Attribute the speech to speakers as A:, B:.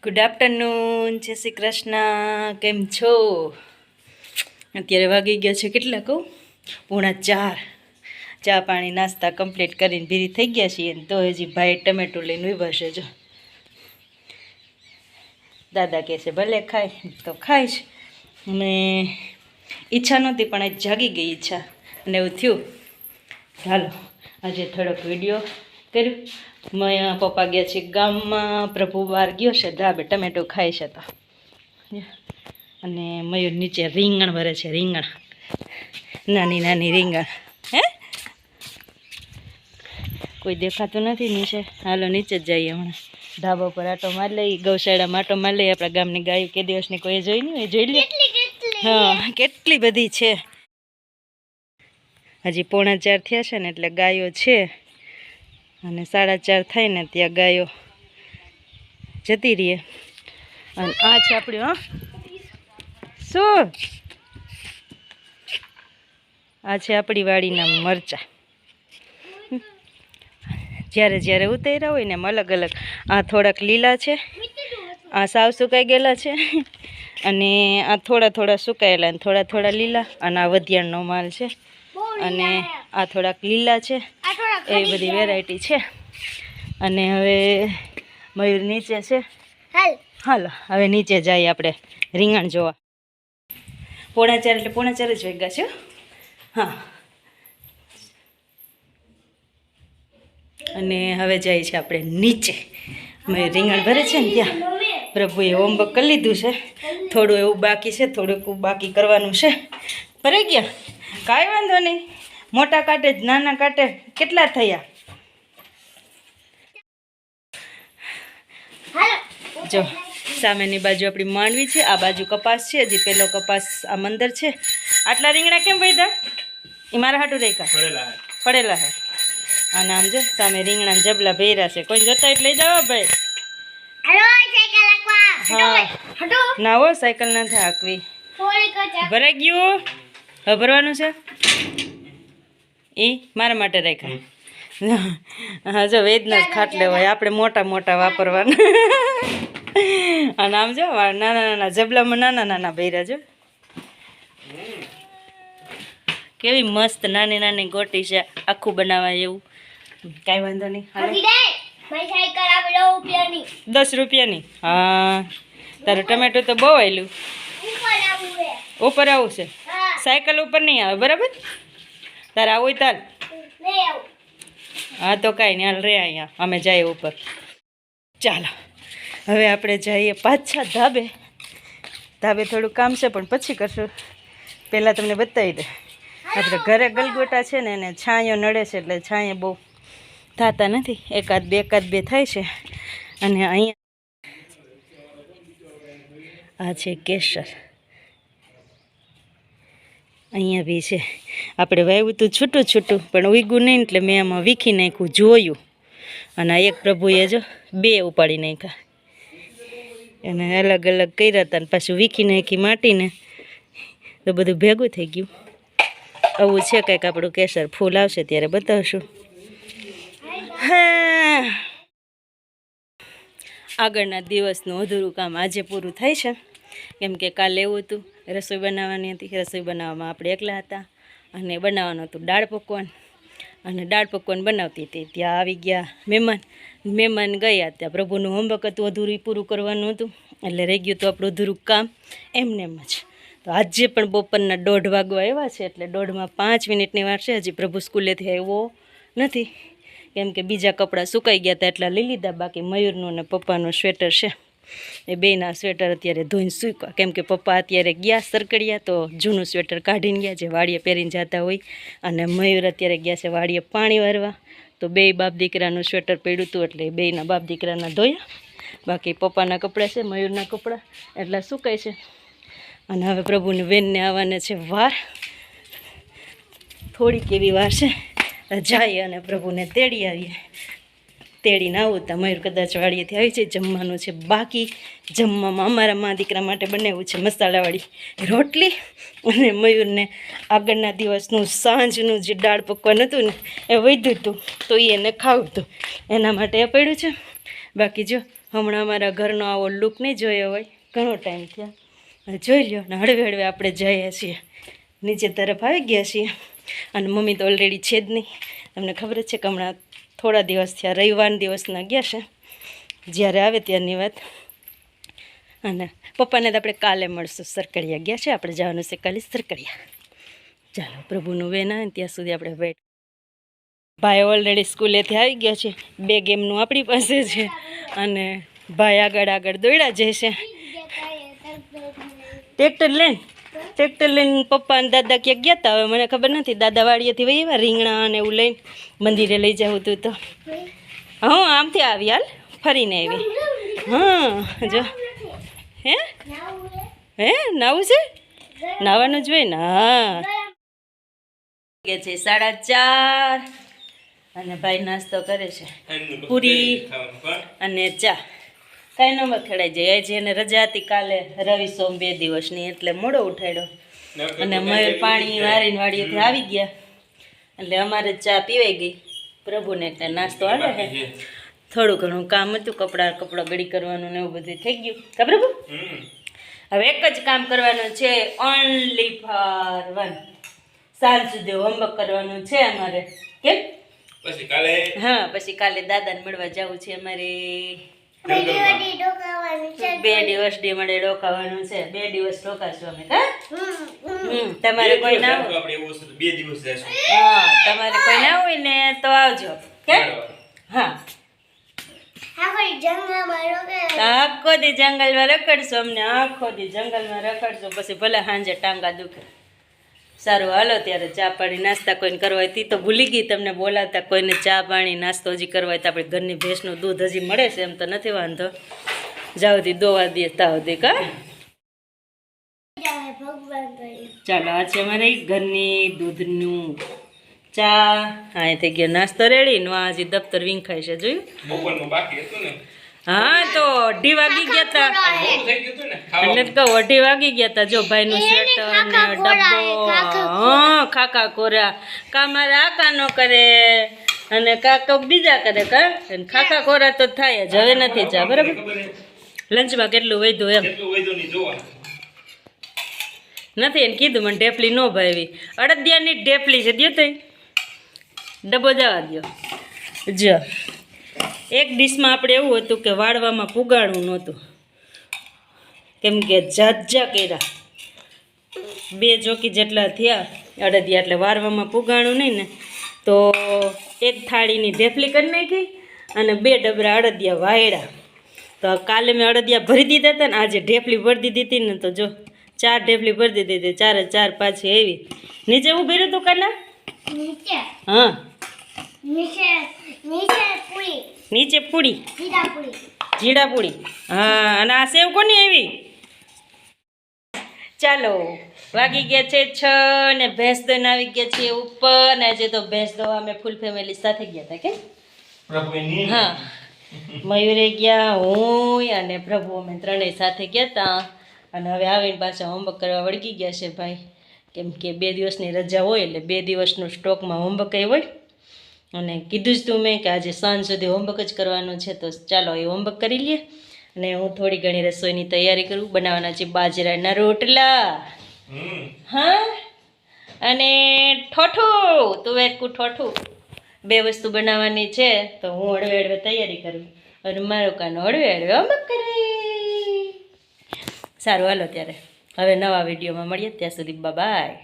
A: Good afternoon, જય શ્રી કૃષ્ણ. કેમ છો? અત્યારે વાગી ગયા છે કેટલા કહું, 3:45. ચા પાણી નાસ્તા કમ્પ્લીટ કરીને ભીરી થઈ ગયા છીએ. તો હજી ભાઈ ટમેટો લઈને ઊભા છે. જો દાદા કહે છે ભલે ખાય તો ખાઈશ. મેં ઈચ્છા નહોતી પણ આજ જાગી ગઈ ઈચ્છા અને એવું થયું ચાલો આજે થોડોક વિડીયો કર્યું. મેં પપ્પા ગયા છે ગામમાં, પ્રભુ બહાર ગયો છે, ધાબે ટમેટો ખાય છે. તો અને મયુર નીચે રીંગણ ભરે છે, રીંગણ નાની નાની રીંગણ. હે કોઈ દેખાતું નથી નીચે. હાલો નીચે જ જઈએ હમણાં. ધાબા પર આટો મારી લઈ, ગૌશાળામાં આટો મારી લઈ. આપણા ગામની ગાયો કે દિવસની કોઈ જોઈ નહીં હોય, જોઈ લે. હા કેટલી બધી છે. હજી 3:45 થયા છે ને એટલે ગાયો છે, અને 4:30 થાય ને ત્યાં ગાયો જતી રહીએ. અને આ છે આપણી શું આ છે આપણી વાડીના મરચાં. જ્યારે જ્યારે ઉતાર્યા હોય ને એમ અલગ અલગ. આ થોડાક લીલા છે, આ સાવ સુકાઈ ગયેલા છે, અને આ થોડા થોડા સુકાયેલા અને થોડા થોડા લીલા. અને આ વધિયાણનો માલ છે, અને આ થોડાક લીલા છે. એવી બધી વેરાયટી છે. અને હવે મયુર નીચે છે. હાલો હવે નીચે જઈએ આપણે રીંગણ જોવા. 3:45 એટલે 3:45 જ વાગ્યા છે. હા અને હવે જાય છે આપણે નીચે. મયુર રીંગણ ભરે છે ને ત્યાં પ્રભુએ હોમવર્ક કરી લીધું છે. થોડું એવું બાકી છે, થોડુંક બાકી કરવાનું છે. ભરાઈ ગયા કાંઈ વાંધો નહીં. મોટા કાંટે જ નાના કાંટે કેટલા થયા? જો સામેની બાજુ આપણી માંડવી છે, આ બાજુ કપાસ છે. હજી પેલો કપાસ આ મંદર છે. આટલા રીંગણા કેમ ભાઈ? એ મારા હાટું રેખા પડેલા હે. અને આમ જો સામે રીંગણા જબલા ભેરા છે. કોઈ જતા એટલે લઈ જાવ ભાઈ. હા ના હો, સાયકલ નથી હાંકવી. ભરાઈ ગયું. હવે ભરવાનું છે. એ મારા માટે રાખ્યા. હા જો વેદના જ ખાટલે હોય, આપણે મોટા મોટા વાપરવાના. અને આમ જો નાના નાના જબલામાં નાના નાના ભૈરા જો કેવી મસ્ત નાની નાની ગોટી છે. આખું બનાવાય એવું. કાંઈ વાંધો નહીં. 10 રૂપિયાની. હા તારું ટમેટો તો બહુ આવેલું. ઉપર આવું છે, સાયકલ ઉપર નહીં આવે બરાબર. તારે આવું તાર. હા તો કાંઈ નહીં, હાલ રે અહીંયા અમે જઈએ ઉપર. ચાલો હવે આપણે જઈએ પાછા ધાબે. ધાબે થોડું કામ છે પણ પછી કરશું. પહેલાં તમને બતાવી દે, આપણે ઘરે ગલગોટા છે ને એને છાંયો નડે છે, એટલે છાંયો બહુ થતા નથી. એકાદ બે થાય છે. અને અહીંયા આ છે કેસર. અહીંયા બી છે. આપણે વાવ્યું હતું છૂટું છૂટું પણ ઉગ્યું નહીં, એટલે મેં આમાં વીખી નાખ્યું, જોયું. અને એક પ્રભુએ જો 2 ઉપાડી નાખ્યા. એને અલગ અલગ કર્યા હતા, અને પાછું વીખી નાખી માટીને તો બધું ભેગું થઈ ગયું. આવું છે કંઈક આપણું કેસર. ફૂલ આવશે ત્યારે બતાવશું. હા આગળના દિવસનું અધૂરું કામ આજે પૂરું થાય છે. કેમ કે કાલે એવું હતું, રસોઈ બનાવવાની હતી. રસોઈ બનાવવામાં આપણે એકલા હતા, અને બનાવવાનું હતું દાળ પકવાન. અને દાળ પકવાન બનાવતી હતી ત્યાં આવી ગયા મહેમાન ગયા. ત્યાં પ્રભુનું હોમવર્ક હતું, અધૂરું પૂરું કરવાનું હતું, એટલે રહી ગયું હતું આપણું અધૂરું કામ એમને એમ જ. તો આજે પણ બપોરના 1:30 વાગવા આવ્યા છે, એટલે 1:30માં 5 મિનિટની વાર છે. હજી પ્રભુ સ્કૂલેથી આવ્યો નથી, કેમ કે બીજા કપડાં સુકાઈ ગયા હતા એટલા લઈ લીધા. બાકી મયુરનું અને પપ્પાનું સ્વેટર છે, એ બેના સ્વેટર અત્યારે ધોઈને સૂક્યા. કેમ કે પપ્પા અત્યારે ગયા સરકડિયા, તો જૂનું સ્વેટર કાઢીને ગયા જે વાડીએ પહેરીને જતા હોય. અને મયુર અત્યારે ગયા છે વાડીએ પાણી વારવા. તો 2 બાપ દીકરાનું સ્વેટર પડ્યું હતું, એટલે 2ના બાપ દીકરાના ધોયા. બાકી પપ્પાના કપડાં છે, મયુરના કપડાં એટલા સુકાય છે. અને હવે પ્રભુની બેનને આવવાને છે વાર, થોડીક એવી વાર છે. જઈએ અને પ્રભુને તેડી આવીએ. તેડીને આવું તો મયુર કદાચ વાડીએથી આવી છે. જમવાનું છે બાકી. જમવામાં અમારા મા દીકરા માટે બનાવ્યું છે મસાલાવાળી રોટલી. અને મયુરને આગળના દિવસનું સાંજનું જે દાળ પકવાન હતું ને એ વધ્યું હતું, તો એને ખાવું હતું, એના માટે એ પડ્યું છે. બાકી જો હમણાં અમારા ઘરનો આવો લુક નહીં જોયો હોય, ઘણો ટાઈમ થયા. જોઈ લ્યો ને હળવે હળવે આપણે જઈએ છીએ, નીચે તરફ આવી ગયા છીએ. અને મમ્મી તો ઓલરેડી છે જ નહીં. તમને ખબર જ છે કે હમણાં થોડા દિવસ થયા, રવિવાર દિવસના ગયા છે, જ્યારે આવે ત્યારની વાત. અને પપ્પાને તો આપણે કાલે મળશું, સરકડિયા ગયા છે, આપણે જવાનું છે કાલે સરકડિયા. ચાલો પ્રભુનું વેન આવે ને ત્યાં સુધી આપણે વેટ. ભાઈ ઓલરેડી સ્કૂલેથી આવી ગયા છે, બેગ એમનું આપણી પાસે છે, અને ભાઈ આગળ દોડ્યા જશે ટ્રેક્ટર લઈને પપ્પા અને દાદા ક્યાંક ગયા હતા. હવે મને ખબર નથી, દાદા વાડીએથી વહી આવ્યા રીંગણા અને એવું લઈને મંદિરે લઈ જવું હતું તો. હા આમથી આવી, હાલ ફરીને આવી. હા જો હે નાવું છે, નાવાનું જ હોય ને. હા કે છે 4:30 અને ભાઈ નાસ્તો કરે છે, પૂરી અને ચા. કાંઈ ન ખેડાઈ જાય છે. એને રજા હતી કાલે, રવિ સોમ 2 દિવસની, એટલે મોડો ઉઠાડ્યો. અને મયુર પાણી વારીને વાડીએથી આવી ગયા, એટલે અમારે ચા પીવાઈ ગઈ. પ્રભુને એટલે નાસ્તો હાલે છે. થોડું ઘણું કામ હતું, કપડાં ગળી કરવાનું ને એવું બધું થઈ ગયું. કા પ્રભુ? હવે એક જ કામ કરવાનું છે, ઓનલી ફોર 1. સાંજ સુધી હોમવર્ક કરવાનું છે અમારે. કેમ? પછી કાલે? હા, પછી કાલે દાદાને મળવા જવું છે અમારે. 2 દિવસ ડી મળે રોકાવાનું છે. 2 દિવસ રોકાશું અમે. તમારે કોઈ ના હોય, હા તમારે કોઈ ના હોય ને તો આવજો. કેમ? હા આખો દી જંગલમાં રખડશો, અમને આખો દી જંગલમાં રખડશો, પછી ભલે સાંજે ટાંગા દુખે. સારું હાલો ત્યારે ચા પાણી નાસ્તા કોઈને કરવા હોય તી તો ભૂલી ગઈ તમને બોલાવતા. કોઈને ચા પાણી નાસ્તો હજી કરવા હોય તો આપણે ઘરની ભેંસનું દૂધ હજી મળે છે, એમ તો નથી વાંધો. જાવથી દોવા દે તાવથી. કા ચાલો આ છે અમારે ઘરની દૂધનું ચા. હા થઈ ગયો નાસ્તો રેડી. નો હજી દફતર વિંખાય છે, જોયું? હા તો 2 વાગી ગયા હતા, એટલે કહું 2 વાગી ગયા હતા. જો ભાઈનું સ્વેટર ને ડબ્બો, હા ખાખા કોરા. કા મારે આ કાનો કરે અને કાકો બીજા કરે. કા ખાખા કોરા તો થાય જ, હવે નથી ચા. બરાબર? લંચમાં કેટલું વધ્યું એમ નથી એને કીધું. મને ઢેફલી ન ભાવી, અડદિયાની ઢેફલી છે, દો તો ડબ્બો જવા દો. જો એક ડીશમાં આપણે એવું હતું કે વાળવામાં પુગાડવું નહોતું, કેમ કે ઝાઝા કર્યા. 2 ચોકી જેટલા થયા અડદિયા, એટલે વાળવામાં પુગાડવું નહીં ને, તો એક થાળીની ઢેફલી કરી નાખી અને 2 ડબરા અડદિયા વાળ્યા. તો કાલે મેં અડદિયા ભરી દીધા હતા ને, આજે ઢેફલી ભરી દીધી હતી ને, તો જો 4 ઢેફલી ભરી દીધી હતી. 4 પાછી એવી. નીચે ઊભી રહ્યું તું કાના? હા નીચે પૂરી, જીડા પૂરી. હા અને આ સેવ કોની આવી? ચાલો વાગી ગયા છે 6 ને ભેંસ દોઈને આવી ગયા છે ઉપર. ને આજે તો ભેંસ દોવા અમે ફૂલ ફેમિલી સાથે ગયા હતા. કે હા મયુરે ગયા, હું અને પ્રભુ, અમે ત્રણેય સાથે ગયા હતા. અને હવે આવીને પાછા હોમવર્ક કરવા વળગી ગયા છે ભાઈ, કેમ કે 2 દિવસની રજા હોય એટલે 2 દિવસનું સ્ટોકમાં હોમવર્ક હોય. અને કીધું જ તું મેં કે આજે સાંજ સુધી હોમવર્ક જ કરવાનું છે, તો ચાલો એ હોમવર્ક કરી લઈએ. અને હું થોડી ઘણી રસોઈની તૈયારી કરું. બનાવવાના છે બાજરાના રોટલા, હા અને ઠોઠું, તુવેરકું ઠોઠું. 2 વસ્તુ બનાવવાની છે, તો હું હળવે તૈયારી કરું અને મારો કાનો હળવે હોમવર્ક કરે. સારું હાલો ત્યારે હવે નવા વિડીયોમાં મળીએ, ત્યાં સુધી બાય.